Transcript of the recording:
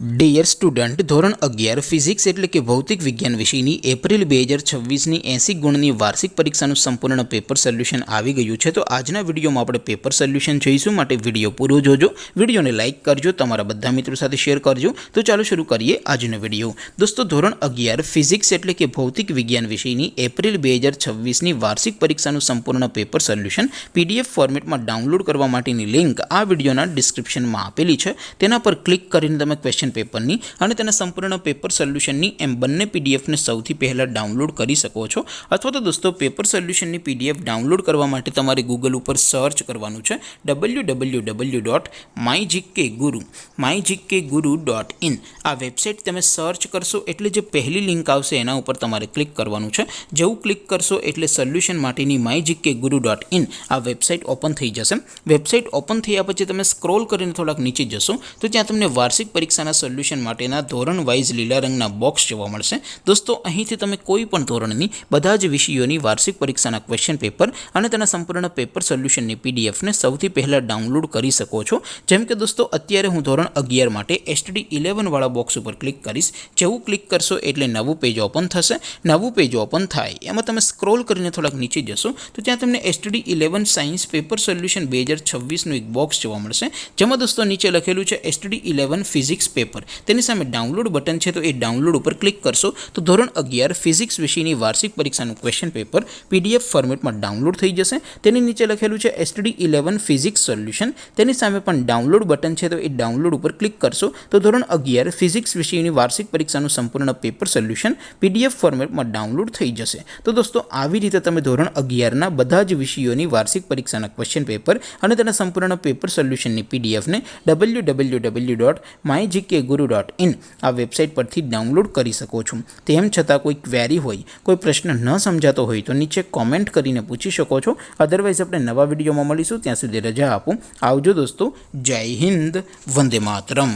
Dear student, ધોરણ 11 physics એટલે કે ભૌતિક વિજ્ઞાન વિષયની એપ્રિલ 2026ની 80 ગુણની વાર્ષિક પરીક્ષાનું સંપૂર્ણ પેપર સોલ્યુશન આવી ગયું છે। તો આજના વિડીયોમાં આપણે પેપર સોલ્યુશન જોઈશું, માટે વિડીયો પૂરો જોજો, વિડીયોને લાઇક કરજો, તમારા બધા મિત્રો સાથે શેર કરજો। તો ચાલો શરૂ કરીએ આજનો વિડીયો। દોસ્તો, ધોરણ 11 ફિઝિક્સ એટલે કે ભૌતિક વિજ્ઞાન વિષયની એપ્રિલ 2026ની વાર્ષિક પરીક્ષાનું સંપૂર્ણ પેપર સોલ્યુશન PDF ફોર્મેટમાં ડાઉનલોડ કરવા માટેની લિંક આ વિડીયોના ડિસ્ક્રિપ્શનમાં આપેલી છે। તેના પર ક્લિક કરીને તમે ક્વેશ્ચન પેપરની અને તેના સંપૂર્ણ પેપર સોલ્યુશનની એમ બંને પીડીએફને સૌથી પહેલાં ડાઉનલોડ કરી શકો છો। અથવા તો દોસ્તો, પેપર સોલ્યુશનની PDF ડાઉનલોડ કરવા માટે તમારે ગૂગલ ઉપર સર્ચ કરવાનું છે www.mygkguru.in। આ વેબસાઇટ તમે સર્ચ કરશો એટલે જે પહેલી લિંક આવશે એના ઉપર તમારે ક્લિક કરવાનું છે। જેવું ક્લિક કરશો એટલે સોલ્યુશન માટેની mygkguru.in આ વેબસાઇટ ઓપન થઈ જશે। વેબસાઇટ ઓપન થયા પછી તમે સ્ક્રોલ કરીને થોડાક નીચે જશો તો ત્યાં તમને વાર્ષિક પરીક્ષાના સોલ્યુશન માટેના ધોરણ વાઇઝ લીલા રંગના બોક્સ જોવા મળશે। દોસ્તો, અહીંથી તમે કોઈ પણ ધોરણની બધા જ વિષયોની વાર્ષિક પરીક્ષાના ક્વેશ્ચન પેપર અને તેના સંપૂર્ણ પેપર સોલ્યુશનની પીડીએફને સૌથી પહેલાં ડાઉનલોડ કરી શકો છો। જેમ કે દોસ્તો, અત્યારે હું ધોરણ 11 માટે STD 11 વાળા બોક્સ ઉપર ક્લિક કરીશ। જેવું ક્લિક કરશો એટલે નવું પેજ ઓપન થશે। નવું પેજ ઓપન થાય એમાં તમે સ્ક્રોલ કરીને થોડાક નીચે જશો તો ત્યાં તમને STD 11 સાયન્સ પેપર સોલ્યુશન 2026નું એક બોક્સ જોવા મળશે, જેમાં દોસ્તો નીચે લખેલું છે STD 11 ફિઝિક્સ પેપર। તેની સામે ડાઉનલોડ બટન છે, તો એ ડાઉનલોડ ઉપર ક્લિક કરશો તો ધોરણ 11 ફિઝિક્સ વિષયની વાર્ષિક પરીક્ષાનું ક્વેશ્ચન પેપર PDF ફોર્મેટમાં ડાઉનલોડ થઈ જશે। તેની નીચે લખેલું છે STD 11 ફિઝિક્સ સોલ્યુશન, તેની સામે પણ ડાઉનલોડ બટન છે, તો એ ડાઉનલોડ ઉપર ક્લિક કરશો તો ધોરણ 11 ફિઝિક્સ વિષયની વાર્ષિક પરીક્ષાનું સંપૂર્ણ પેપર સોલ્યુશન PDF ફોર્મેટમાં ડાઉનલોડ થઈ જશે। તો દોસ્તો, આવી રીતે તમે ધોરણ 11ના બધા જ વિષયોની વાર્ષિક પરીક્ષાના ક્વેશ્ચન પેપર અને તેના સંપૂર્ણ પેપર સોલ્યુશનની PDFને www.mygkguru.in આ વેબસાઇટ પરથી ડાઉનલોડ કરી શકો છો। તેમ છતાં કોઈ ક્વેરી હોય, કોઈ પ્રશ્ન ન સમજાતો હોય તો નીચે કોમેન્ટ કરીને પૂછી શકો છો। અધરવાઇઝ આપણે નવા વિડીયોમાં મળીશું, ત્યાં સુધી રજા આપો। આવજો દોસ્તો, જય હિન્દ, વંદે માતરમ।